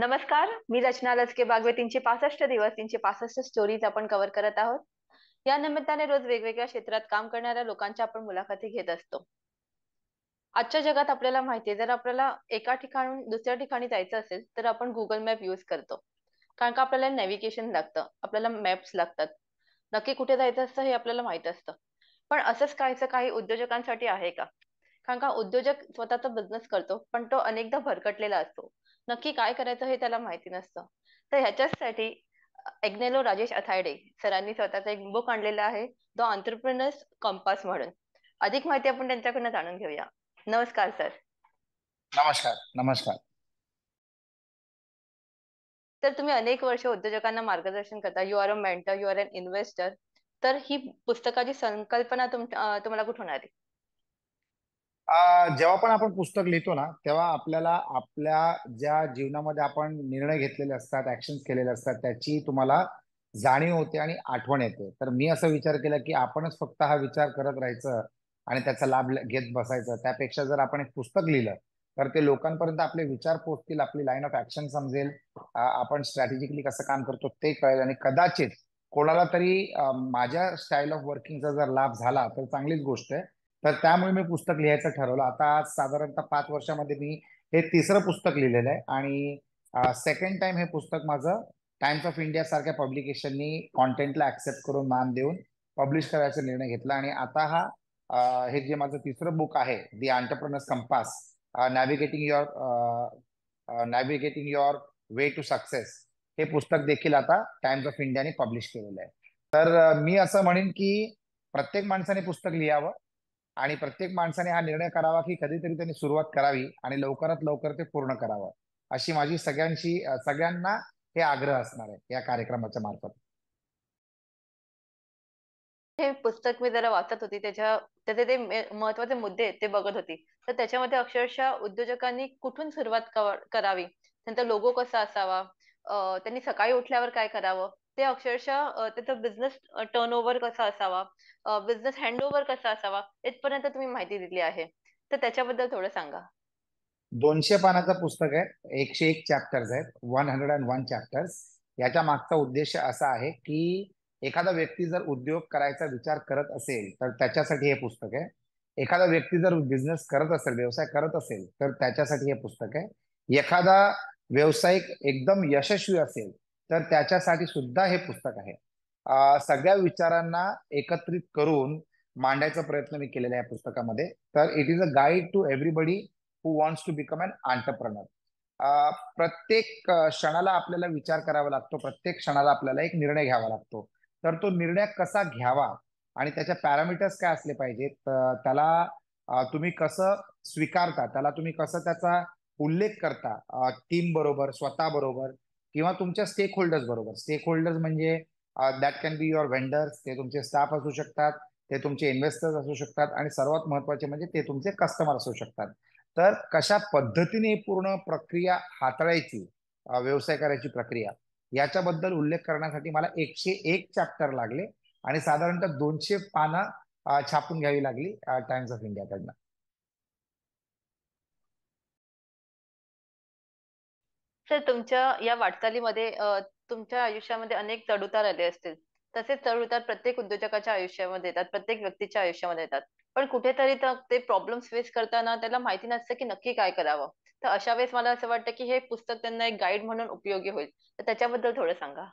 नमस्कार, मी रचना लचके बागवे. 365 दिवस 365 स्टोरीज आपण कव्हर करत आहोत. या निमित्ताने रोज वेगवेगळ्या क्षेत्रात काम करणाऱ्या लोकांच्या आपण मुलाखती घेत असतो. आजच्या जगात आपल्याला माहिती आहे, जर आपल्याला एका ठिकाणून दुसऱ्या ठिकाणी जायचं असेल तर आपण गुगल मॅप यूज करतो. कारण का आपल्याला नेव्हिगेशन लागतं, आपल्याला मॅप्स लागतात. नक्की कुठे जायचं असतं हे आपल्याला माहित असतं. पण असंच काहीचं काही उद्योजकांसाठी आहे का? कारण का उद्योजक स्वतःचा बिझनेस करतो, पण तो अनेकदा भरकटलेला असतो. नक्की काय करायचं हे त्याला माहिती नसतं. तर ह्याच्यासाठी एग्नेलो राजेश अथायडे सरांनी स्वतःचा एक बुक आणलेला आहे, द एंटरप्रेन्योर्स कंपास म्हणून. अधिक माहिती आपण त्यांच्याकडनं जाणून घेऊया. नमस्कार सर. नमस्कार. नमस्कार. तर तुम्ही अनेक वर्ष उद्योजकांना मार्गदर्शन करता. You are a mentor, you are an investor. तर ही पुस्तकाची संकल्पना तुम्हाला कुठून आली? जेव्हा पण आपण पुस्तक लिहितो ना, तेव्हा आपल्याला आपल्या ज्या जीवनामध्ये आपण निर्णय घेतलेले असतात, ऍक्शन्स केलेले असतात, त्याची तुम्हाला जाणीव होते आणि आठवण येते. तर मी असा विचार केला की आपणच फक्त हा विचार करत राहायचं आणि त्याचा लाभ घेत बसायचं. त्यापेक्षा जर आपण एक पुस्तक लिहिलं तर ते लोकांपर्यंत आपले विचार पोहोचतील, आपली लाईन ऑफ ऍक्शन समजेल, आपण स्ट्रॅटेजिकली कसं काम करतो ते कळेल आणि कदाचित कोणाला तरी माझ्या स्टाईल ऑफ वर्किंगचा जर लाभ झाला तर चांगलीच गोष्ट आहे. तर त्यामुळे मी पुस्तक लिहायचं ठरवलं. आता आज साधारणतः 5 वर्षामध्ये मी हे तिसरं पुस्तक लिहिलेलं आहे आणि सेकंड टाइम हे पुस्तक माझं टाइम्स ऑफ इंडिया सारख्या पब्लिकेशननी कॉन्टेंटला ऍक्सेप्ट करून मान देऊन पब्लिश करायचा निर्णय घेतला आणि आता हे जे माझं तिसरं बुक आहे, the entrepreneurs compass, navigating your way to success, हे पुस्तक देखील आता टाइम्स ऑफ इंडियाने पब्लिश केलेलं आहे. तर मी असं म्हणेन की प्रत्येक माणसाने पुस्तक लिहावं आणि प्रत्येक माणसाने हा निर्णय करावा की कधीतरी त्यांनी सुरुवात करावी आणि लवकरात लवकर ते पूर्ण करावं, अशी माझी सगळ्यांना हे आग्रह असणार आहे या कार्यक्रमाच्या मार्फत. हे पुस्तक मी जरा वाचत होती, त्याचे ते महत्वाचे मुद्दे आहेत ते बघत होती. तर त्याच्यामध्ये अक्षरशः उद्योजकांनी कुठून सुरुवात करावी, त्यांचा लोगो कसा असावा, त्यांनी सकाळी उठल्यावर काय करावं, ते अक्षरशः त्याचा बिझनेस टर्नओव्हर कसा असावा, बिझनेस हँडओव्हर कसा असावा, इथपर्यंत तुम्ही माहिती दिली आहे. तर त्याच्याबद्दल थोडं सांगा. 200 पानाचं पुस्तक आहे, 101 चॅप्टर्स आहेत, 101 चॅप्टर्स. याच्या मागचा उद्देश असा आहे की एखादा व्यक्ती जर उद्योग करायचा विचार करत असेल तर त्याच्यासाठी हे पुस्तक आहे. एखादा व्यक्ती जर बिझनेस करत असेल, व्यवसाय करत असेल, तर त्याच्यासाठी हे पुस्तक आहे. एखादा व्यावसायिक एकदम यशस्वी असेल तर त्याच्यासाठी सुद्धा हे पुस्तक आहे. सगळ्या विचारांना एकत्रित करून मांडायचा प्रयत्न मी केलेला आहे या पुस्तकामध्ये. तर it is a guide to everybody who wants to become an entrepreneur. प्रत्येक क्षणाला आपल्याला विचार करावा लागतो, प्रत्येक क्षणाला आपल्याला एक निर्णय घ्यावा लागतो. तर तो निर्णय कसा घ्यावा आणि त्याच्या पॅरामीटर्स काय असले पाहिजेत, त्याला तुम्ही कसं स्वीकारता, त्याला तुम्ही कसं त्याचा उल्लेख करता, टीम बरोबर, स्वतः बरोबर किंवा तुमच्या स्टेक होल्डर्स बरोबर. स्टेक होल्डर्स म्हणजे that can be your vendors, ते तुमचे स्टाफ असू शकतात, ते तुमचे इन्व्हेस्टर्स असू शकतात आणि सर्वात महत्वाचे म्हणजे ते तुमचे कस्टमर असू शकतात. तर कशा पद्धतीने पूर्ण प्रक्रिया हाताळायची, व्यवसाय करायची प्रक्रिया, याच्याबद्दल उल्लेख करण्यासाठी मला 101 चॅप्टर लागले आणि साधारणतः 200 पानं छापून घ्यावी लागली टाइम्स ऑफ इंडियाकडनं. सर, तुमच्या या वाटचालीमध्ये तुमच्या आयुष्यामध्ये अनेक चढउतार आले असतील. तसेच चढउतार प्रत्येक उद्योजकाच्या आयुष्यामध्ये येतात, प्रत्येक व्यक्तीच्या आयुष्यामध्ये येतात. पण कुठेतरी तर ते प्रॉब्लेम्स फेस करताना त्याला माहिती नसतं की नक्की काय करावं. तर अशा वेळेस मला असं वाटतं की हे पुस्तक त्यांना एक गाईड म्हणून उपयोगी होईल. तर त्याच्याबद्दल थोडं सांगा.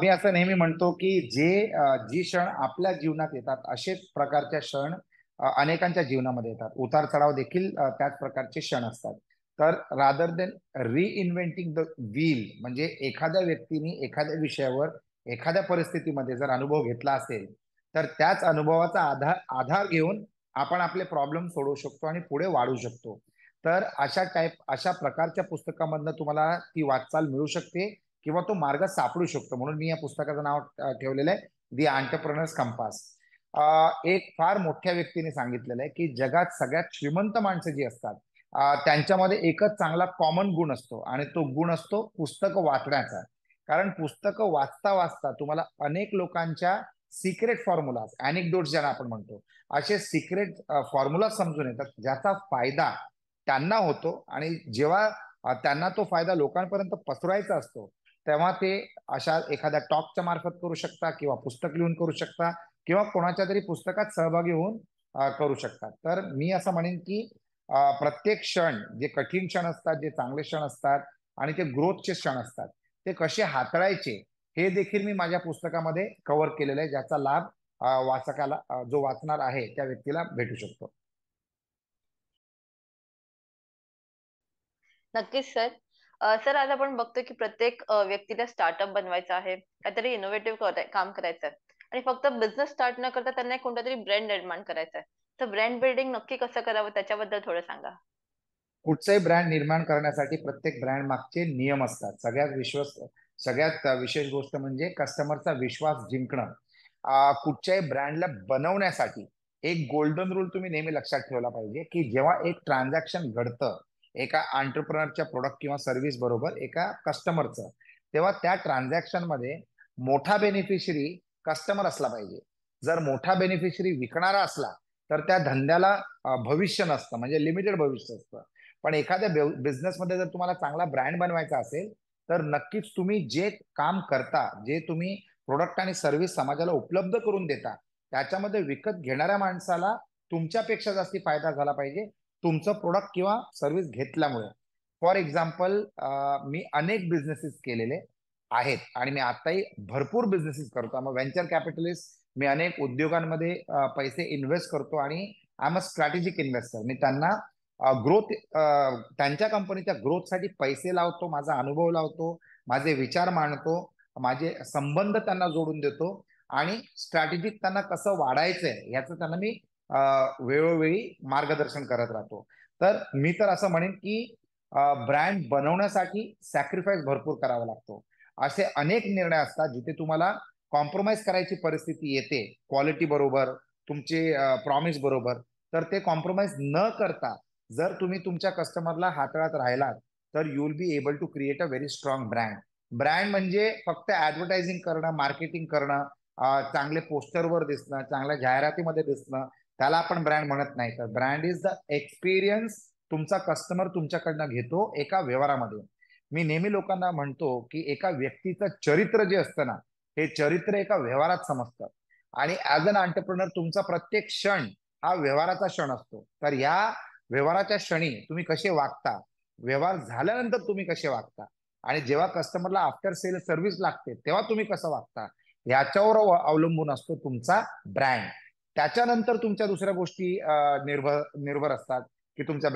मी असं नेहमी म्हणतो की जी क्षण आपल्या जीवनात येतात असेच प्रकारचे क्षण अनेकांच्या जीवनामध्ये येतात. उतार चढाव देखील त्याच प्रकारचे क्षण असतात. तर rather than reinventing the wheel, म्हणजे एखाद्या व्यक्तीने एखाद्या विषयावर, एखाद्या परिस्थितीमध्ये जर अनुभव घेतला असेल तर त्याच अनुभवाचा आधार घेऊन आपण आपले प्रॉब्लेम सोडवू शकतो आणि पुढे वाढू शकतो. तर अशा प्रकारच्या पुस्तकामधनं तुम्हाला ती वाटचाल मिळू शकते किंवा तो मार्ग सापडू शकतो. म्हणून मी या पुस्तकाचं नाव ठेवलेलं आहे दी एंटरप्रेन्योर्स कंपास. एक फार मोठ्या व्यक्तीने सांगितलेलं आहे की जगात सगळ्यात श्रीमंत माणसं जी असतात, त्यांच्यामध्ये एकच चांगला कॉमन गुण असतो आणि तो गुण असतो पुस्तकं वाचण्याचा. कारण पुस्तकं वाचता वाचता तुम्हाला अनेक लोकांच्या सिक्रेट फॉर्म्युलाज, अॅनेक्डोट्स ज्यांना आपण म्हणतो, असे सिक्रेट फॉर्म्युला समजून येतात ज्याचा फायदा त्यांना होतो. आणि जेव्हा त्यांना तो फायदा लोकांपर्यंत पसरवायचा असतो, तेव्हा ते अशा एखाद्या टॉकच्या मार्फत करू शकता, किंवा पुस्तक लिहून करू शकता, किंवा कोणाच्या तरी पुस्तकात सहभागी होऊन करू शकतात. तर मी असं म्हणेन की प्रत्येक क्षण, जे कठीण क्षण असतात, जे चांगले क्षण असतात, आणि ते ग्रोथचे क्षण असतात, ते कसे हाताळायचे हे देखील मी माझ्या पुस्तकामध्ये कव्हर केलेलं आहे, ज्याचा लाभ वाचकाला, जो वाचणार आहे त्या व्यक्तीला भेटू शकतो. नक्कीच सर. सर आज आपण बघतो की प्रत्येक व्यक्तीला स्टार्टअप बनवायचा आहे, काहीतरी इनोव्हेटिव्ह काम करायचं आहे आणि फक्त बिझनेस स्टार्ट न करता त्यांना एक कोणता तरी ब्रँड निर्माण करायचा आहे. तर ब्रँड बिल्डिंग नक्की कसं करावं त्याच्याबद्दल थोडं सांगा. कुठचाही ब्रँड निर्माण करण्यासाठी प्रत्येक ब्रँड मागचे नियम असतात. सगळ्यात विशेष गोष्ट म्हणजे कस्टमरचा विश्वास जिंकणं. कुठच्याही ब्रँडला बनवण्यासाठी एक गोल्डन रूल तुम्ही नेहमी लक्षात ठेवला पाहिजे, की जेव्हा एक ट्रान्झॅक्शन घडतं एका एंटरप्रेनरच्या प्रोडक्ट किंवा सर्व्हिस बरोबर एका कस्टमरचं, तेव्हा त्या ट्रान्झॅक्शन मध्ये मोठा बेनिफिशरी कस्टमर असला पाहिजे. जर मोठा बेनिफिशरी विकणारा असला, तर त्या धंद्याला भविष्य नसतं, म्हणजे लिमिटेड भविष्य असतं. पण एखाद्या बिझनेसमध्ये जर तुम्हाला चांगला ब्रँड बनवायचा असेल, तर नक्कीच तुम्ही जे काम करता, जे तुम्ही प्रोडक्ट आणि सर्व्हिस समाजाला उपलब्ध करून देता, त्याच्यामध्ये विकत घेणाऱ्या माणसाला तुमच्यापेक्षा जास्ती फायदा झाला पाहिजे तुमचं प्रोडक्ट किंवा सर्व्हिस घेतल्यामुळे. फॉर एक्झाम्पल, मी अनेक बिझनेसेस केलेले आहेत, आणि मी आताही भरपूर बिझनेसेस करतो. मग व्हेंचर कॅपिटलिस्ट, मी अनेक उद्योगांमध्ये पैसे इन्व्हेस्ट करतो, आणि I am a strategic investor. मी त्यांना ग्रोथ, त्यांच्या कंपनीच्या ग्रोथसाठी पैसे लावतो, माझा अनुभव लावतो, माझे विचार मांडतो, माझे संबंध त्यांना जोडून देतो, आणि स्ट्रॅटेजिक त्यांना कसं वाढायचंय याचं त्यांना मी वेळोवेळी मार्गदर्शन करत राहतो. तर मी तर असं म्हणेन की ब्रँड बनवण्यासाठी सॅक्रिफाईस भरपूर करावा लागतो. असे अनेक निर्णय असतात जिथे तुम्हाला कॉम्प्रोमाइज करायची परिस्थिती येते, क्वालिटी बरोबर, तुमचे प्रॉमिस बरोबर. तर ते कॉम्प्रोमाइज न करता जर तुम्ही तुमच्या कस्टमरला हाताळत राहिलात, तर you will be able to create a very strong brand. Brand म्हणजे फक्त ऍडव्हर्टायझिंग करणं, मार्केटिंग करणं, चांगले पोस्टरवर दिसणं, चांगल्या जाहिरातीमध्ये दिसणं, त्याला आपण ब्रँड म्हणत नाही. तर ब्रँड इज द एक्सपिरियन्स तुमचा कस्टमर तुमच्याकडनं घेतो एका व्यवहारामध्ये. मी नेहमी लोकांना म्हणतो की एका व्यक्तीचं चरित्र जे असतं ना, हे चरित्र एका व्यवहारात समजतं. आणि ऍज अन एंटरप्रेनर तुमचा प्रत्येक क्षण हा व्यवहाराचा क्षण असतो. तर या व्यवहाराच्या क्षणी तुम्ही कसे वागता, व्यवहार झाल्यानंतर तुम्ही कसे वागता, आणि जेव्हा कस्टमरला आफ्टर सेल सर्व्हिस लागते तेव्हा तुम्ही कसं वागता, याच्यावर अवलंबून असतो तुमचा ब्रँड. त्याच्यानंतर तुमच्या दुसऱ्या गोष्टी निर्भर निर्भर असतात, की तुमचा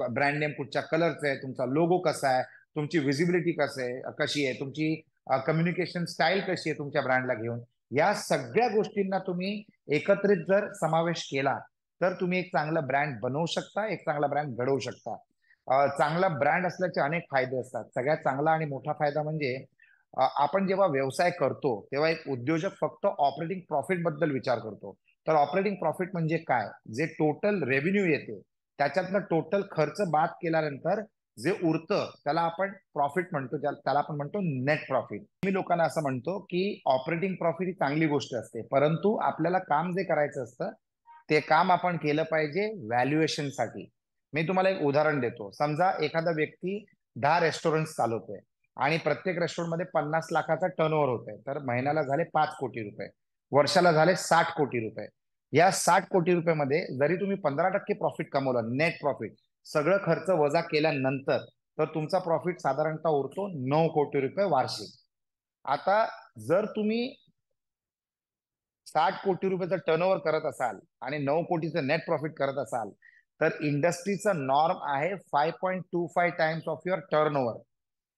ब्रँड नेम कुठच्या कलरचा आहे, तुमचा लोगो कसा आहे, तुमची विजिबिलिटी कशी आहे, तुमची कम्युनिकेशन स्टाईल कशी आहे तुमच्या ब्रँडला घेऊन. या सगळ्या गोष्टींना तुम्ही एकत्रित जर समावेश केला, तर तुम्ही एक चांगला ब्रँड बनवू शकता, एक चांगला ब्रँड घडवू शकता. चांगला ब्रँड असल्याचे अनेक फायदे असतात. सगळ्यात चांगला आणि मोठा फायदा म्हणजे आपण जेव्हा व्यवसाय करतो तेव्हा एक उद्योजक फक्त ऑपरेटिंग प्रॉफिट बद्दल विचार करतो. तर ऑपरेटिंग प्रॉफिट म्हणजे काय? जे टोटल रेव्हेन्यू येते त्याच्यातनं टोटल खर्च बाद केल्यानंतर जे उरतं त्याला आपण प्रॉफिट म्हणतो, त्याला आपण म्हणतो नेट प्रॉफिट. मी लोकांना असं म्हणतो की ऑपरेटिंग प्रॉफिट ही चांगली गोष्ट असते, परंतु आपल्याला काम जे करायचं असतं ते काम आपण केलं पाहिजे व्हॅल्युएशन साठी. मी तुम्हाला एक उदाहरण देतो. समजा एखादा व्यक्ती 10 रेस्टॉरंट चालवतोय, आणि प्रत्येक रेस्टॉरंट मध्ये 50 लाखाचा टर्नओव्हर होत आहे, तर महिन्याला झाले 5 कोटी रुपये, वर्षाला झाले 60 कोटी रुपये. या 60 कोटी रुपये मध्ये जरी तुम्ही 15% प्रॉफिट कमवलं, नेट प्रॉफिट, सगळं खर्च वजा केल्यानंतर, तर तुमचा प्रॉफिट साधारणतः उरतो 9 कोटी रुपये वार्षिक. आता जर तुम्ही 60 कोटी रुपयाचं टर्नओव्हर करत असाल आणि 9 कोटीचं नेट प्रॉफिट करत असाल, तर इंडस्ट्रीचा नॉर्म आहे 5.25 टाइम्स ऑफ युअर टर्नओव्हर.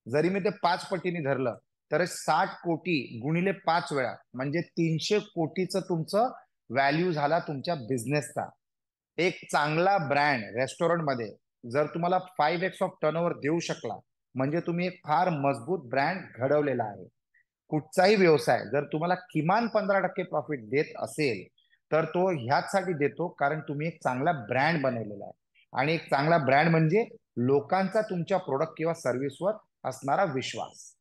जरी मी ते 5 पटीने धरलं, तर 60 कोटी गुणिले 5 वेळा म्हणजे 300 कोटीचं तुमचं व्हॅल्यू झाला तुमच्या बिझनेसचा. एक चांगला ब्रँड रेस्टॉरंटमध्ये जर तुम्हाला 5x ऑफ टर्नओव्हर देऊ शकला, म्हणजे तुम्ही एक फार मजबूत ब्रँड घडवलेला आहे. कुठचाही व्यवसाय जर तुम्हाला किमान 15% प्रॉफिट देत असेल, तर तो ह्याचसाठी देतो कारण तुम्ही एक चांगला ब्रँड बनवलेला आहे. आणि एक चांगला ब्रँड म्हणजे लोकांचा तुमच्या प्रोडक्ट किंवा सर्व्हिसवर असणारा विश्वास.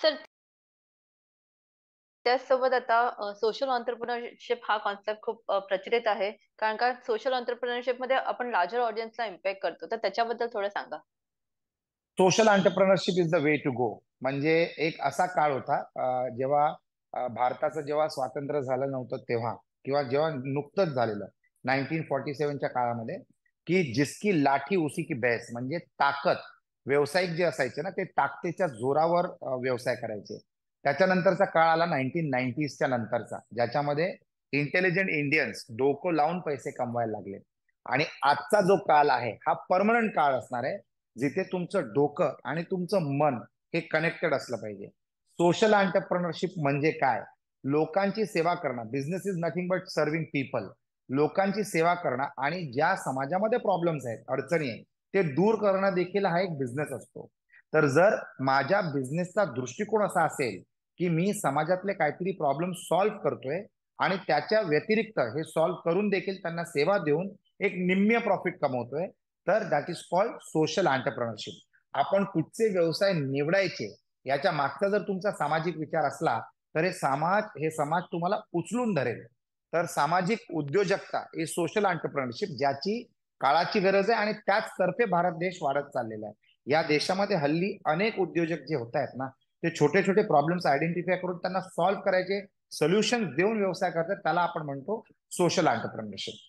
सर त्याचसोबत आता सोशल ऑन्टरप्रिनरशिप हा कॉन्सेप्ट खूप प्रचलित आहे. कारण का सोशल ऑन्टरप्रिनरशिप मध्ये आपण लार्जर ऑडियन्सला इम्पॅक्ट करतो. तर त्याच्याबद्दल थोडं सांगा. Social entrepreneurship is the way to go. म्हणजे एक असा काळ होता जेव्हा भारताचं जेव्हा स्वातंत्र्य झालं नव्हतं तेव्हा, किंवा जेव्हा नुकतंच झालेलं 1947च्या काळामध्ये, की जिसकी लाठी उसी की भैंस, म्हणजे ताकद, व्यावसायिक जे असायचे ना ते ताकदीच्या जोरावर व्यवसाय करायचे. त्याच्यानंतरचा काळ आला 1990च्या नंतरचा, ज्याच्यामध्ये इंटेलिजंट इंडियन्स डोकं लावून पैसे कमवायला लागले. आणि आजचा जो काळ आहे हा परमनंट काळ असणार आहे, जिथे तुमचं डोकं आणि तुमचं मन हे कनेक्टेड असलं पाहिजे. सोशल एंटरप्रेनरशिप म्हणजे काय? लोकांची सेवा करणं. Business is nothing but serving people. लोकांची सेवा करणं आणि ज्या समाजामध्ये प्रॉब्लेम्स आहेत, अडचणी आहेत, ते दूर करणं देखील हा एक बिझनेस असतो. तर जर माझ्या बिझनेसचा दृष्टिकोन असा असेल की मी समाजातले काहीतरी प्रॉब्लेम सॉल्व्ह करतोय आणि त्याच्या व्यतिरिक्त हे सॉल्व्ह करून देखील त्यांना सेवा देऊन एक निम्म्य प्रॉफिट कमवतोय, तर that is called social entrepreneurship. आपण कुठचे व्यवसाय निवडायचे याच्या मागचा जर तुमचा सामाजिक विचार असला, तर हे समाज तुम्हाला उचलून धरेल. तर सामाजिक उद्योजकता ही सोशल एंटरप्रेनरशिप, ज्याची काळाची गरज आहे आणि त्याच तर्फे भारत देश वाढत चाललेला आहे. या देशामध्ये हल्ली अनेक उद्योजक जे होत आहेत ना, ते छोटे छोटे प्रॉब्लेम्स आयडेंटिफाय करून त्यांना सॉल्व्ह करायचे सोल्युशन देऊन व्यवसाय करतात. त्याला आपण म्हणतो सोशल एंटरप्रेनरशिप.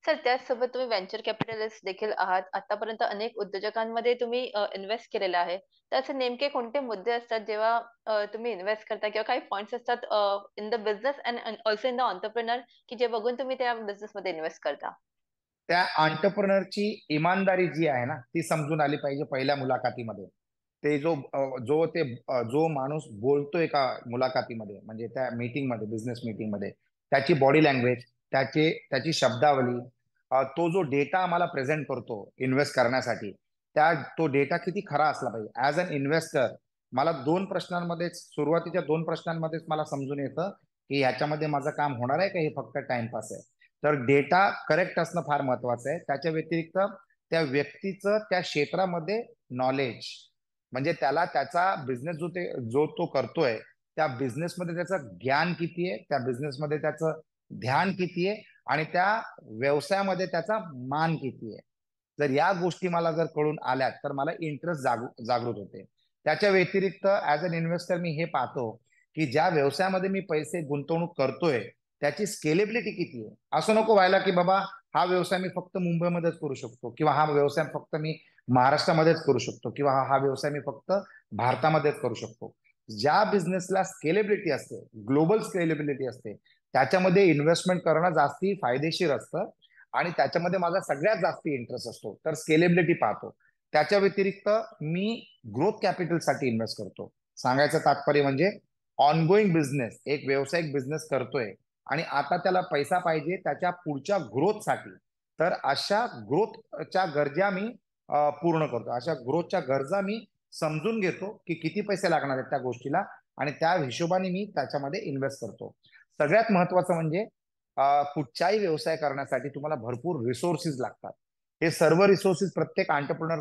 सर, त्याचसोबत तुम्ही व्हेंचर कॅपिटलिस्ट देखील आहात. आतापर्यंत अनेक उद्योजकांमध्ये तुम्ही इन्व्हेस्ट केलेलं आहे. तर असे नेमके कोणते मुद्दे असतात जेव्हा तुम्ही इन्व्हेस्ट करता, किंवा काही पॉइंट्स असतात in the business and also in the entrepreneur, की जे बघून तुम्ही त्या बिझनेस मध्ये इन्व्हेस्ट करता? त्या एंटरप्रेनरची इमानदारी जी आहे ना, ती समजून आली पाहिजे पहिल्या मुलाखतीमध्ये. ते जो माणूस बोलतोय का मुलाखतीमध्ये, म्हणजे त्या मीटिंग मध्ये, बिझनेस मीटिंग मध्ये, त्याची बॉडी लँग्वेज, त्याची शब्दावली, तो जो डेटा आम्हाला प्रेझेंट करतो इन्व्हेस्ट करण्यासाठी, तो डेटा किती खरा असला पाहिजे. ऍज अन इन्व्हेस्टर मला सुरुवातीच्या दोन प्रश्नांमध्येच मला समजून येतं की ह्याच्यामध्ये माझं काम होणार आहे का हे फक्त टाइमपास आहे. तर डेटा करेक्ट असणं फार महत्वाचं आहे. त्याच्या व्यतिरिक्त त्या व्यक्तीचं त्या क्षेत्रामध्ये नॉलेज, म्हणजे त्याला त्याचा बिझनेस जो तो करतोय त्या बिझनेसमध्ये त्याचं ज्ञान किती आहे, त्या बिझनेसमध्ये त्याचं ध्यान किती आहे, आणि त्या व्यवसायामध्ये त्याचा मान किती आहे. जर या गोष्टी मला जर कळून आल्यात तर मला इंटरेस्ट जागृत होते. त्याच्या व्यतिरिक्त ऍज अन इन्व्हेस्टर मी हे पाहतो की ज्या व्यवसायामध्ये मी पैसे गुंतवणूक करतोय त्याची स्केलेबिलिटी किती आहे. असं नको व्हायला की बाबा हा व्यवसाय मी फक्त मुंबईमध्येच करू शकतो, किंवा हा व्यवसाय फक्त मी महाराष्ट्रामध्येच करू शकतो, किंवा हा व्यवसाय मी फक्त भारतामध्येच करू शकतो. ज्या बिझनेसला स्केलेबिलिटी असते, ग्लोबल स्केलेबिलिटी असते, त्याच्यामध्ये इन्व्हेस्टमेंट करणं जास्ती फायदेशीर असतं. आणि त्याच्यामध्ये माझा सगळ्यात जास्ती इंटरेस्ट असतो. तर स्केलेबिलिटी पाहतो. त्याच्या व्यतिरिक्त मी ग्रोथ कॅपिटलसाठी इन्व्हेस्ट करतो. सांगायचं तात्पर्य म्हणजे ऑनगोईंग बिझनेस, एक व्यावसायिक बिझनेस करतोय आणि आता त्याला पैसा पाहिजे त्याच्या पुढच्या ग्रोथसाठी, तर अशा ग्रोथच्या गरजा मी पूर्ण करतो. अशा ग्रोथच्या गरजा मी समजून घेतो की किती पैसे लागणार आहेत त्या गोष्टीला, आणि त्या हिशोबाने मी त्याच्यामध्ये इन्व्हेस्ट करतो. सगळ्यात महत्वाचं म्हणजे कुठचाही व्यवसाय करण्यासाठी तुम्हाला भरपूर रिसोर्सेस लागतात. हे सर्व रिसोर्सेस प्रत्येक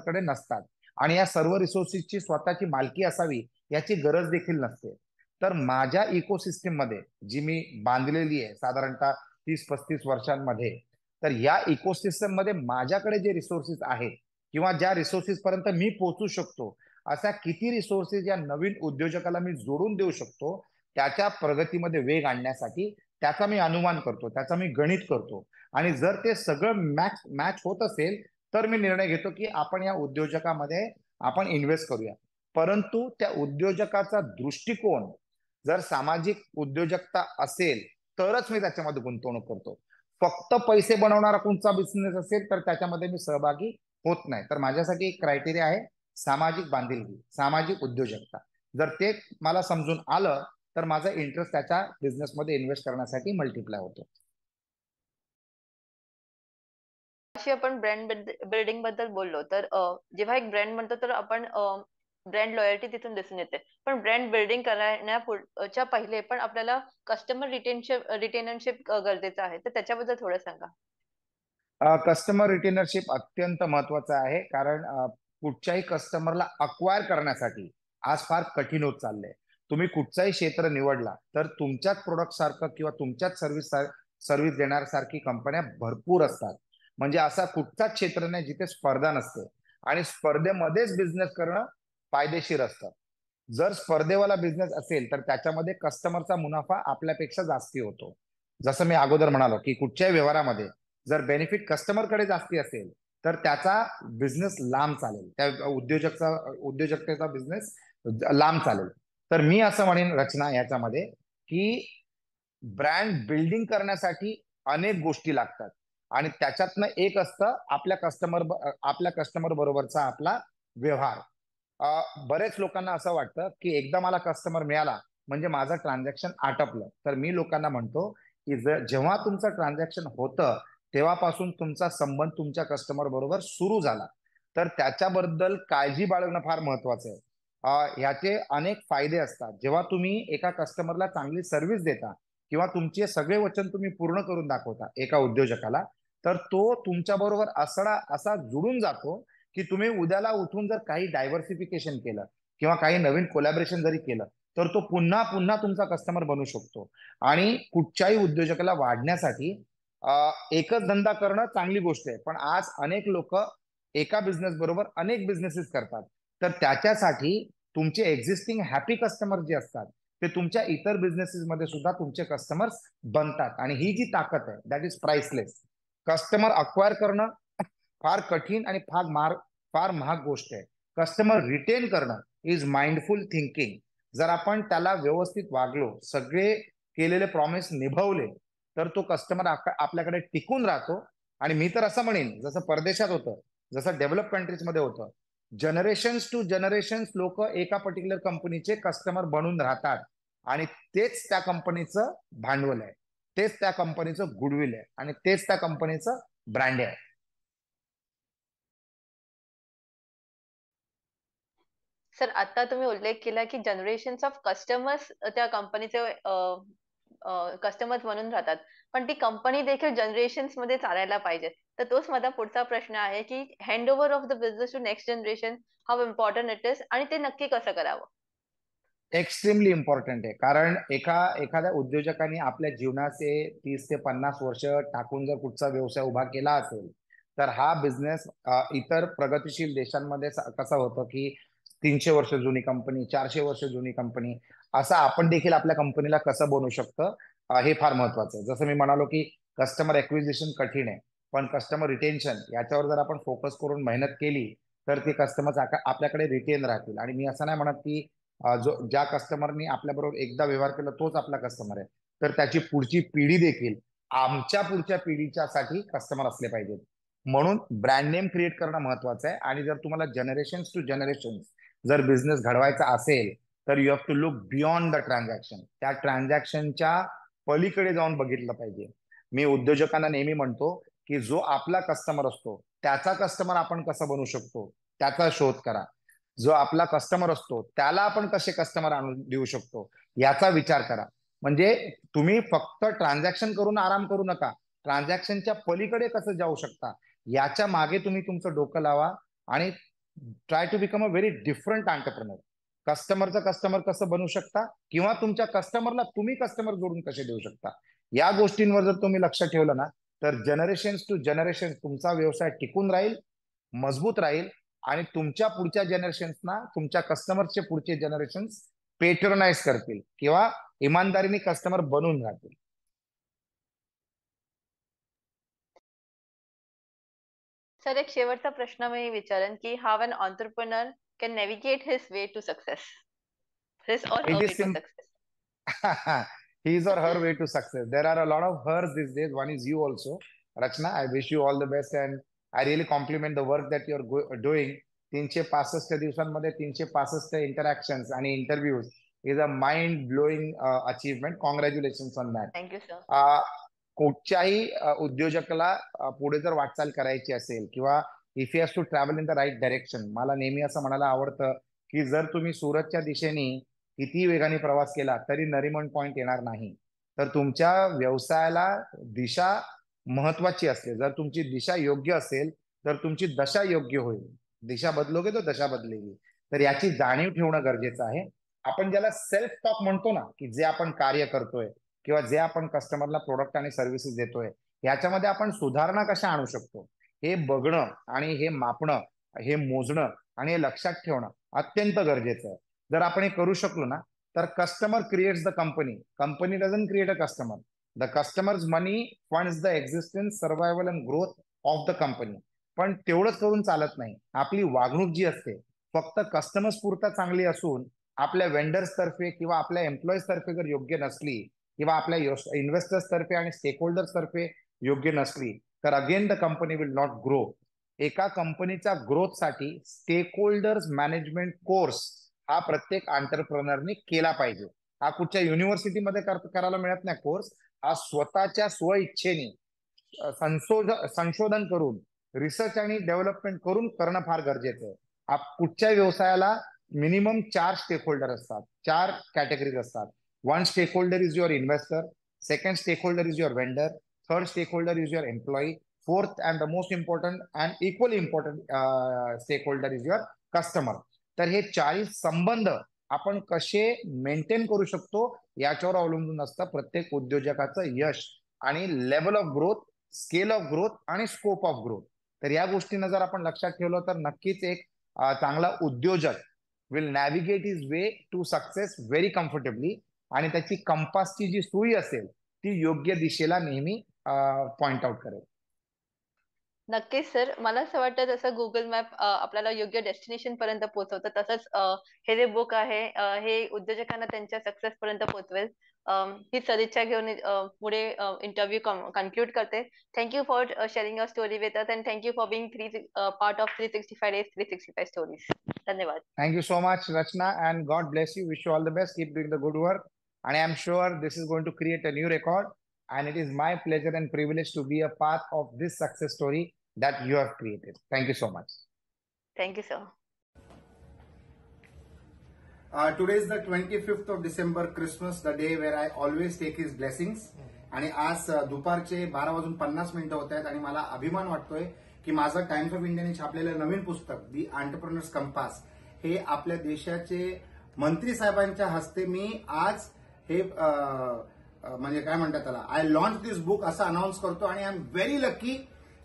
कडे नसतात, आणि या सर्व रिसोर्सेसची स्वतःची मालकी असावी याची गरज देखील नसते. तर माझ्या इकोसिस्टीम मध्ये जी मी बांधलेली आहे साधारणतः 30-35 वर्षांमध्ये, तर या इकोसिस्टम मध्ये माझ्याकडे जे रिसोर्सेस आहेत किंवा ज्या रिसोर्सेस पर्यंत मी पोहोचू शकतो, अशा किती रिसोर्सेस या नवीन उद्योजकाला मी जोडून देऊ शकतो त्याच्या प्रगतीमध्ये वेग आणण्यासाठी, त्याचा मी अनुमान करतो, त्याचा मी गणित करतो. आणि जर ते सगळं मॅच मॅच होत असेल तर मी निर्णय घेतो की आपण या उद्योजकामध्ये आपण इन्व्हेस्ट करूया. परंतु त्या उद्योजकाचा दृष्टिकोन जर सामाजिक उद्योजकता असेल तरच मी त्याच्यामध्ये गुंतवणूक करतो. फक्त पैसे बनवणारा कोणता बिझनेस असेल तर त्याच्यामध्ये मी सहभागी होत नाही. तर माझ्यासाठी एक क्रायटेरिया आहे सामाजिक बांधिलकी, सामाजिक उद्योजकता. जर ते मला समजून आलं तर माझा इंटरेस्ट त्याच्या बिझनेसमध्ये इन्व्हेस्ट करण्यासाठी मल्टिप्लाय होतो. अशी आपण ब्रँड बिल्डिंग बद्दल बोललो, तर जेव्हा एक ब्रँड म्हणतो तर आपण ब्रँड लॉयल्टी तिथून दिसून येते. पण ब्रँड बिल्डिंग करण्याच्या पहिले पण आपल्याला कस्टमर रिटेनरशिप गरजेचं आहे. तर त्याच्याबद्दल थोडं सांगा. कस्टमर रिटेनरशिप अत्यंत महत्वाचं आहे, कारण कुठच्याही कस्टमरला अक्वायर करण्यासाठी आज फार कठीण होत चाललंय. तुम्ही कुठचाही क्षेत्र निवडला तर तुमच्याच प्रोडक्ट सारखं किंवा तुमच्याच सर्व्हिस देण्यासारखी कंपन्या भरपूर असतात. म्हणजे असा कुठचाच क्षेत्र नाही जिथे स्पर्धा नसते, आणि स्पर्धेमध्येच बिझनेस करणं फायदेशीर असतं. जर स्पर्धेवाला बिझनेस असेल तर त्याच्यामध्ये कस्टमरचा मुनाफा आपल्यापेक्षा जास्ती होतो. जसं मी अगोदर म्हणालो की कुठच्याही व्यवहारामध्ये जर बेनिफिट कस्टमरकडे जास्ती असेल तर त्याचा बिझनेस लांब चालेल, त्या उद्योजकतेचा बिझनेस लांब चालेल. तर मी असं म्हणेन रचना याच्यामध्ये की ब्रँड बिल्डिंग करण्यासाठी अनेक गोष्टी लागतात, आणि त्याच्यातनं एक असतं आपल्या कस्टमर बरोबरचा आपला व्यवहार. बरेच लोकांना असं वाटतं की एकदा मला कस्टमर मिळाला म्हणजे माझं ट्रान्झॅक्शन आटपलं. तर मी लोकांना म्हणतो की जेव्हा तुमचं ट्रान्झॅक्शन होतं तेव्हापासून तुमचा संबंध तुमच्या कस्टमर बरोबर सुरू झाला. तर त्याच्याबद्दल काळजी बाळगणं फार महत्वाचं आहे. याचे अनेक फायदे असतात. जेव्हा तुम्ही एका कस्टमरला चांगली सर्व्हिस देता किंवा तुमचे सगळे वचन तुम्ही पूर्ण करून दाखवता एका उद्योजकाला, तर तो तुमच्या बरोबर असा जुडून जातो की तुम्ही उद्याला उठून जर काही डायव्हर्सिफिकेशन केलं किंवा काही नवीन कोलॅबरेशन जरी केलं तर तो पुन्हा पुन्हा तुमचा कस्टमर बनू शकतो. आणि कुठच्याही उद्योजकाला वाढण्यासाठी एकच धंदा करणं चांगली गोष्ट आहे, पण आज अनेक लोक एका बिझनेस बरोबर अनेक बिझनेसेस करतात. तर त्याच्यासाठी तुमचे एक्झिस्टिंग हॅपी कस्टमर जे असतात ते तुमच्या इतर बिझनेसेस मध्ये सुद्धा तुमचे कस्टमर्स बनतात, आणि ही जी ताकद आहे that is priceless. Customer acquire करणं फार कठीण आणि फार महाग गोष्ट आहे. कस्टमर रिटेन करणं इज माइंडफुल थिंकिंग. जर आपण त्याला व्यवस्थित वागलो, सगळे केलेले प्रॉमिस निभवले, तर तो कस्टमर आपल्याकडे टिकून राहतो. आणि मी तर असं म्हणेन जसं परदेशात होतं, जसं डेव्हलप कंट्रीज मध्ये होतं, जनरेशन्स टू जनरेशन्स लोक एका पर्टिक्युलर कंपनीचे कस्टमर बनून राहतात, आणि तेच त्या कंपनीचं भांडवल आहे, तेच त्या कंपनीचं गुडविल आहे, आणि तेच त्या कंपनीचं ब्रँड आहे. सर, आता तुम्ही उल्लेख केला की जनरेशन्स ऑफ कस्टमर्स त्या कंपनीचे कस्टमर्स म्हणून राहतात. पण ती कंपनी देखील जनरेशन्स मध्ये चालायला पाहिजे. तर तोच माझा पुढचा प्रश्न आहे की handover of the business to next generation, how important it is, आणि ते नक्की कसं करावं? एक्स्ट्रीमली इम्पॉर्टंट आहे. कारण एखाद्या उद्योजकाने आपल्या जीवनाचे 30 ते 50 वर्ष टाकून जर कुठचा व्यवसाय उभा केला असेल, तर हा बिझनेस इतर प्रगतीशील देशांमध्ये कसं होतं की 300 वर्ष जुनी कंपनी, 400 वर्ष जुनी कंपनी, असं आपण देखील आपल्या कंपनीला कसं बनवू शकतं, हे फार महत्वाचं आहे. जसं मी म्हणालो की कस्टमर एक्विजिशन कठीण आहे, पण कस्टमर रिटेन्शन याच्यावर जर आपण फोकस करून मेहनत केली तर ते कस्टमर आपल्याकडे रिटेन राहतील. आणि मी असं नाही म्हणत की ज्या कस्टमरनी आपल्याबरोबर एकदा व्यवहार केला तोच आपला कस्टमर आहे, तर त्याची पुढची पिढी देखील आमच्या पुढच्या पिढीच्या साठी कस्टमर असले पाहिजेत. म्हणून ब्रँड नेम क्रिएट करणं महत्वाचं आहे. आणि जर तुम्हाला जनरेशन टू जनरेशन जर बिझनेस घडवायचा असेल तर you have to look beyond the transaction. त्या ट्रान्झॅक्शनच्या पलीकडे जाऊन बघितलं पाहिजे. मी उद्योजकांना नेहमी म्हणतो की जो आपला कस्टमर असतो त्याचा कस्टमर आपण कसं बनवू शकतो त्याचा शोध करा. जो आपला कस्टमर असतो त्याला आपण कसे कस्टमर आणून देऊ शकतो याचा विचार करा. म्हणजे तुम्ही फक्त ट्रान्झॅक्शन करून आराम करू नका, ट्रान्झॅक्शनच्या पलीकडे कसं जाऊ शकता याच्या मागे तुम्ही तुमचं डोकं लावा, आणि try to become a very different entrepreneur. कस्टमरचं कस्टमर कसं बनवू शकता, किंवा तुमच्या कस्टमरला तुम्ही कस्टमर जोडून कसे देऊ शकता, या गोष्टींवर जर तुम्ही लक्ष ठेवलं ना तर जनरेशन टू जनरेशन तुमचा व्यवसाय टिकून राहील, मजबूत राहील, आणि तुमच्या पुढच्या जनरेशन्सना तुमच्या कस्टमरचे पुढचे जनरेशन्स पेट्रोनाइज करतील किंवा इमानदारीने कस्टमर बनून राहतील. सर, एक शेवटचा प्रश्न मी विचारेन की how an entrepreneur can navigate his way to success, his or it her is way to सिम success? his or her way to success. There are a lot of hers these days. One is you also, Rachna. I wish you all the best, and I really compliment the work that you're doing. 365 दिवसांमध्ये 365 interactions आणि interviews is a mind blowing achievement. Congratulation on that. Thank you sir. कुठच्याही उद्योजकाला पुढे जर वाटचाल करायची असेल किंवा if you has to travel in the right direction, मला नेहमी असं म्हणायला आवडतं की जर तुम्ही सुरतच्या दिशेने किती वेगाने प्रवास केला तरी नरिमन पॉइंट येणार नाही. तर तुमच्या व्यवसायाला दिशा महत्वाची असते. जर तुमची दिशा योग्य असेल तर तुमची दशा योग्य होईल. दिशा बदलोगे तो दशा बदलेगी. तर याची जाणीव ठेवणं गरजेचं आहे. आपण ज्याला सेल्फ टॉक म्हणतो ना, की जे आपण कार्य करतोय किंवा जे आपण कस्टमरला प्रोडक्ट आणि सर्व्हिसेस देतोय, याच्यामध्ये आपण सुधारणा कशा आणू शकतो हे बघणं आणि हे मापणं, हे मोजणं आणि हे लक्षात ठेवणं अत्यंत गरजेचं आहे. जर आपण हे करू शकलो ना, तर customer creates the company, company doesn't create a customer. The customers money funds the existence, survival and growth of the company. पण तेवढंच करून चालत नाही. आपली वागणूक जी असते फक्त कस्टमर्स पुरता चांगली असून आपल्या वेंडर्स तर्फे किंवा आपल्या एम्प्लॉईज तर्फे जर योग्य नसली किंवा आपल्या इन्व्हेस्टर्स तर्फे आणि स्टेक होल्डर्स तर्फे योग्य नसली, तर again the company will not grow. एका कंपनीच्या ग्रोथसाठी स्टेक होल्डर्स मॅनेजमेंट कोर्स हा प्रत्येक एंटरप्रेनरने केला पाहिजे. हा कुठच्या युनिव्हर्सिटीमध्ये करायला मिळत नाही कोर्स. हा स्वतःच्या स्वइच्छेने संशोधन करून, रिसर्च आणि डेव्हलपमेंट करून करणं फार गरजेचं आहे. कुठच्या व्यवसायाला मिनिमम 4 स्टेक होल्डर असतात, 4 कॅटेगरीज असतात. 1 stake holder is your investor, 2nd stake holder is your vendor, 3rd stake holder is your employee, 4th and the most important and equally important stake holder is your customer. तर हे 40 संबंध आपण कसे maintain करू शकतो याच्यावर अवलंबून असतं प्रत्येक उद्योजकाचं यश आणि level of growth, scale of growth आणि स्कोप ऑफ ग्रोथ. तर या गोष्टींना जर आपण लक्षात ठेवलं तर नक्कीच एक चांगला उद्योजक will navigate his way to success very comfortably आणि त्याची कंपासची जी सुई असेल ती योग्य दिशेला नेहमी पॉइंट आउट करेल. नक्कीच सर. मला असं वाटतं जसं गुगल मॅप आपल्याला योग्य डेस्टिनेशन पर्यंत पोहोचवतं, तसंच हे जे बुक आहे हे उद्योजकांना त्यांच्या सक्सेस पर्यंत पोहोचवेल. ही सदिच्छा घेऊन पुढे इंटरव्ह्यू कन्क्लूड करते. Thank you for sharing your story with us and thank you for being part of 365 days 365 stories. धन्यवाद. Thank you so much, Rachna, and God bless you. Wish you all the best. Keep doing the good work. And I am sure this is going to create a new record. And it is my pleasure and privilege to be a part of this success story that you have created. Thank you so much. Thank you sir. Today is the 25th of December, Christmas, the day where I always take his blessings. आणि आज दुपारचे 12:50 होत आहेत आणि मला अभिमान वाटतोय की माझं टाइम्स ऑफ इंडियाने छापलेलं नवीन पुस्तक दी एंटरप्रेन्योर्स कंपास हे आपल्या देशाचे मंत्री साहेबांच्या हस्ते मी आज हे म्हणजे काय म्हणतात त्याला, आय लॉन्च दिस बुक असं अनाऊन्स करतो. आणि आय एम व्हेरी लकी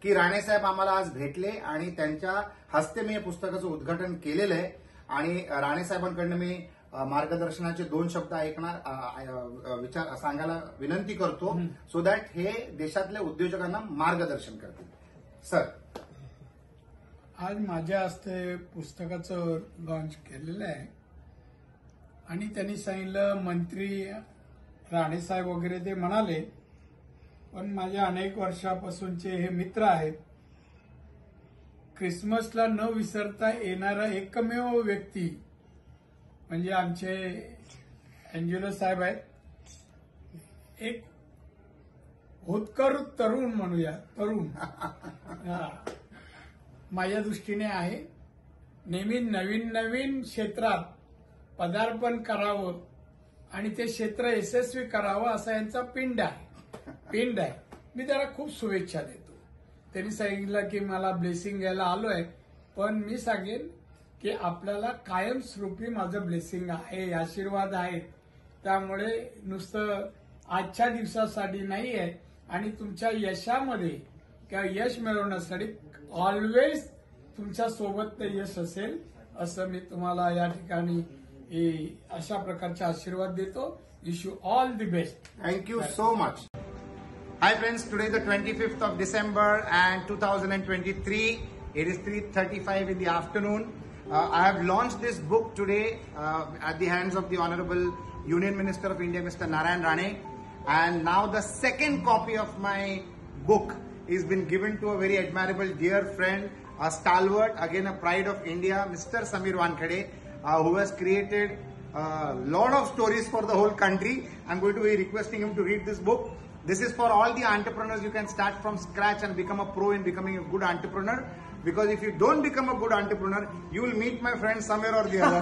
की राणे साहेब आम्हाला आज भेटले आणि त्यांच्या हस्ते मी या पुस्तकाचं उद्घाटन केलेलं आहे. आणि राणे साहेबांकडनं मी मार्गदर्शनाचे 2 शब्द ऐकणार विचार सांगायला विनंती करतो, सो दॅट हे देशातल्या उद्योजकांना मार्गदर्शन करतील. सर, आज माझ्या हस्ते पुस्तकाचं लॉन्च केलेलं आहे आणि त्यांनी सांगितलं, मंत्री राणेसाहेब वगैरे ते म्हणाले, पण माझ्या अनेक वर्षापासूनचे हे मित्र आहेत. क्रिसमसला न विसरता येणारा एकमेव व्यक्ती म्हणजे आमचे एंजेलो साहेब आहेत. एक होतकर तरुण म्हणूया, तरुण माझ्या दृष्टीने आहे. नेहमी नवीन नवीन क्षेत्रात पदार्पण करावं आणि ते क्षेत्र यशस्वी करावं असा यांचा पिंड आहे. मी त्याला खूप शुभेच्छा देतो. त्यांनी सांगितलं की मला ब्लेसिंग घ्यायला आलोय, पण मी सांगेन की आपल्याला कायमस्वरूपी माझं ब्लेसिंग आहे, आशीर्वाद आहे. त्यामुळे नुसतं आजच्या दिवसासाठी नाही आहे आणि तुमच्या यशामध्ये किंवा यश मिळवण्यासाठी ऑलवेज तुमच्या सोबत ते यश असेल असं मी तुम्हाला या ठिकाणी अशा प्रकारचे आशीर्वाद देतो. Wish you all the best. Thank you so much. Hi friends, today is the 25th of December and 2023. It is 3:35 in the afternoon. I have launched this book today at the hands of the Honorable Union Minister of India, Mr. Narayan Rane. And now the second copy of my book is been given to a very admirable dear friend, a stalwart, again a pride of India, Mr. Samir Wankhede, who has created a lot of stories for the whole country. I'm going to be requesting him to read this book. This is for all the entrepreneurs. You can start from scratch and become a pro in becoming a good entrepreneur. Because if you don't become a good entrepreneur, you will meet my friend somewhere or the other.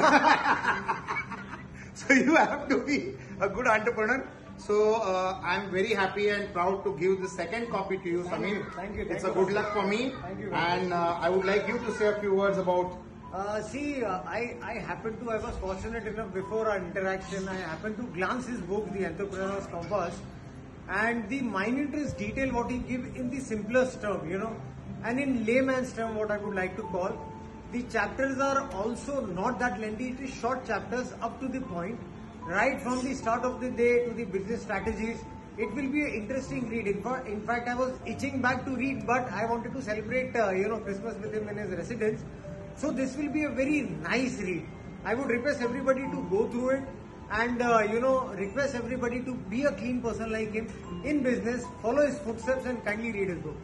So you have to be a good entrepreneur. So I'm very happy and proud to give the second copy to you, Samir. Thank you. It's a good luck for me. Thank you. And I would like you to say a few words about. I happened to, I was fortunate enough before our interaction, I happened to glance his book, The Entrepreneur's Compass, and the minutest detail what he gives in the simplest term, and in layman's term what I would like to call. The chapters are also not that lengthy, it is short chapters up to the point, right from the start of the day to the business strategies. It will be an interesting read. In fact, I was itching back to read, but I wanted to celebrate, Christmas with him in his residence. So this will be a very nice read. I would request everybody to go through it and, request everybody to be a clean person like him in business, follow his footsteps and kindly read his book.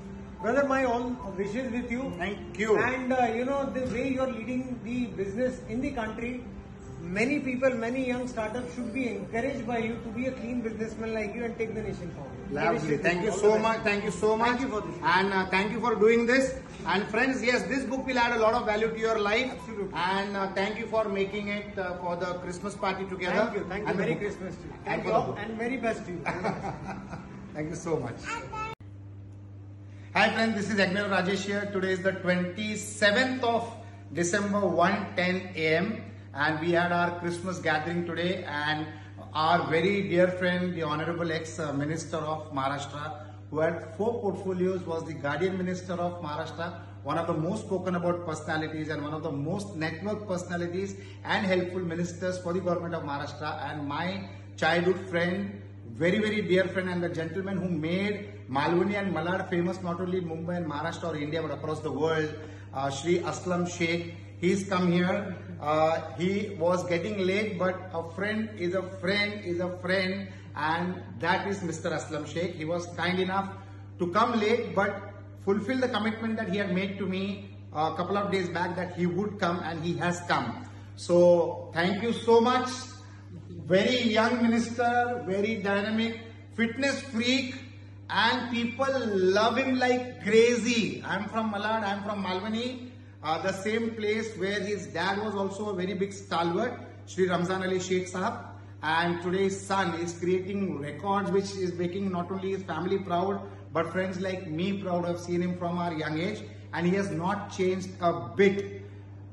Brother, my all wishes with you. Thank you. And, the way you are leading the business in the country, many people, many young startups should be encouraged by you to be a clean businessman like you and take the nation forward. Lovely. Thank you so much. Thank you so much. Thank you for this. And thank you for doing this. And friends, yes, this book will add a lot of value to your life. Absolutely. And thank you for making it for the Christmas party together. Thank you. Thank you. And Merry the book. Christmas to you. And Thank for you the all, book. and very best to you. Thank you so much. Hi friends, this is Agnew Rajesh here. Today is the 27th of December, 1:10 a.m. and we had our Christmas gathering today, and our very dear friend, the Honorable ex-Minister of Maharashtra, who had 4 portfolios, was the Guardian Minister of Maharashtra, one of the most spoken about personalities and one of the most networked personalities and helpful ministers for the government of Maharashtra, and my childhood friend, very, very dear friend, and the gentleman who made Malwani and Malad famous not only in Mumbai and Maharashtra or India but across the world, Shri Aslam Sheikh. He's come here. He was getting late, but a friend is a friend is a friend, and that is Mr. Aslam Sheikh. He was kind enough to come late but fulfill the commitment that he had made to me a couple of days back that he would come, and he has come. So thank you so much. Very young minister, very dynamic, fitness freak, and people love him like crazy. I'm from Malad, I'm from Malwani, the same place where his dad was also a very big stalwart, Shri Ramzan Ali Sheikh Sahab. And today his son is creating records which is making not only his family proud, but friends like me proud. I've seen him from our young age, and he has not changed a bit.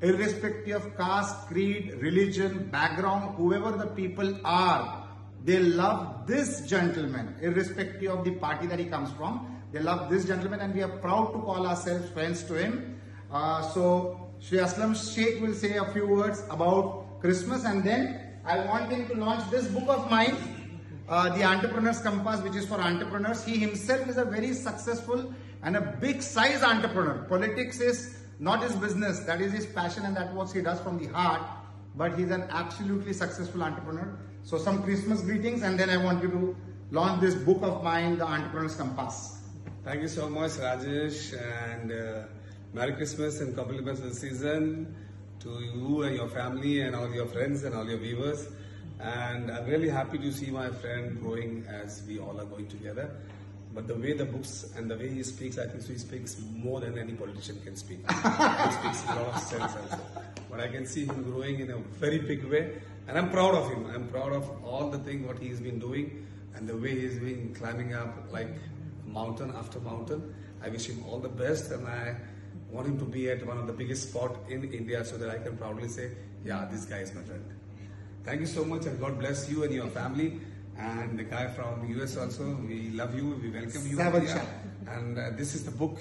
Irrespective of caste, creed, religion, background, whoever the people are, they love this gentleman, irrespective of the party that he comes from. They love this gentleman, and we are proud to call ourselves friends to him. So Shri Aslam Sheikh will say a few words about Christmas, and then I want him to launch this book of mine, The Entrepreneur's Compass, which is for entrepreneurs. He himself is a very successful and a big size entrepreneur. Politics is not his business, that is his passion, and that's what he does from the heart. But he's an absolutely successful entrepreneur. So some Christmas greetings, and then I want you to launch this book of mine, The Entrepreneur's Compass. Thank you so much, Rajesh, and Merry Christmas and compliments of the season to you and your family and all your friends and all your viewers. And I'm really happy to see my friend growing as we all are going together. But the way the books and the way he speaks, I think he speaks more than any politician can speak. He speaks a lot of sense also. But I can see him growing in a very big way. And I'm proud of him. I'm proud of all the things what he's been doing and the way he's been climbing up like mountain after mountain. I wish him all the best, and I want him to be at one of the biggest spot in India so that I can proudly say, yeah, this guy is my friend. Thank you so much, and God bless you and your family. And the guy from US also, we love you, we welcome you. And this is the book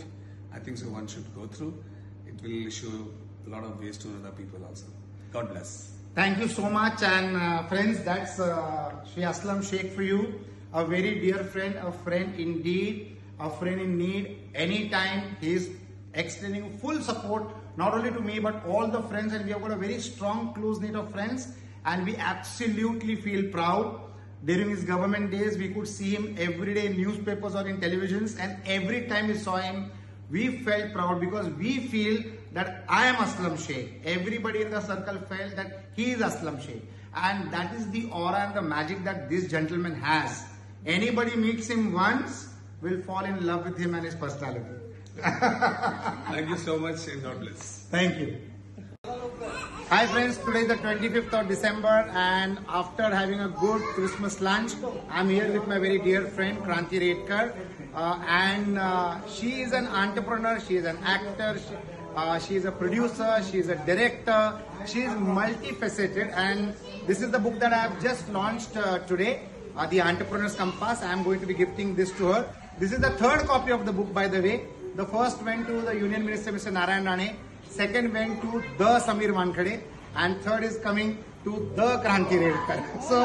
I think so one should go through. It will show a lot of ways to other people also. God bless. Thank you so much, and friends, that's Shri Aslam Sheikh for you. A very dear friend, a friend indeed, a friend in need. Anytime he is extending full support, not only to me but all the friends, and we have got a very strong close knit of friends, and we absolutely feel proud. During his government days, we could see him every day in newspapers or in televisions, and every time we saw him, we felt proud because we feel that I am Aslam Sheikh. Everybody in the circle felt that he is Aslam Sheikh, and that is the aura and the magic that this gentleman has. Anybody meets him once will fall in love with him and his personality. Thank you so much, and God bless. Thank you. Hi friends, today is the 25th of December and after having a good Christmas lunch, I'm here with my very dear friend Kranti Redkar and she is an entrepreneur, she is an actor, she is a producer, she is a director, she is multifaceted and this is the book that I have just launched today, The Entrepreneur's Compass. I am going to be gifting this to her. This is the third copy of the book, by the way. The first went to the Union Minister, Mr. Narayan Rane. Second went to the Samir Wankhede. And third is coming to the Kranti Redkar. So,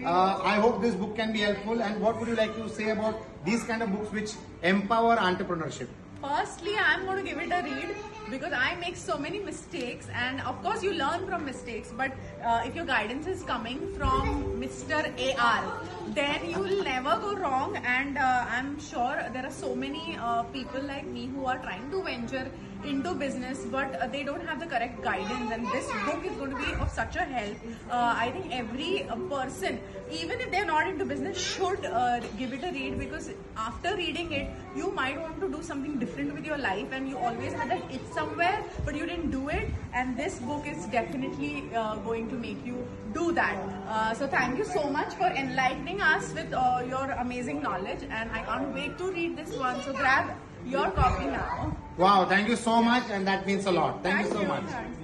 I hope this book can be helpful. And what would you like to say about these kind of books which empower entrepreneurship? Firstly, I'm going to give it a read because I make so many mistakes, and of course you learn from mistakes, but if your guidance is coming from Mr. AR, then you will never go wrong. And I'm sure there are so many people like me who are trying to venture into business, but they don't have the correct guidance, and this book is going to be of such a help. I think every person, even if they're not into business, should give it a read, because after reading it, you might want to do something different with your life, and you always had that itch somewhere, but you didn't do it, and this book is definitely going to make you do that. So thank you so much for enlightening us with your amazing knowledge, and I can't wait to read this one. So grab your copy now. Wow, thank you so much and that means a lot. Thank you so much. Thanks.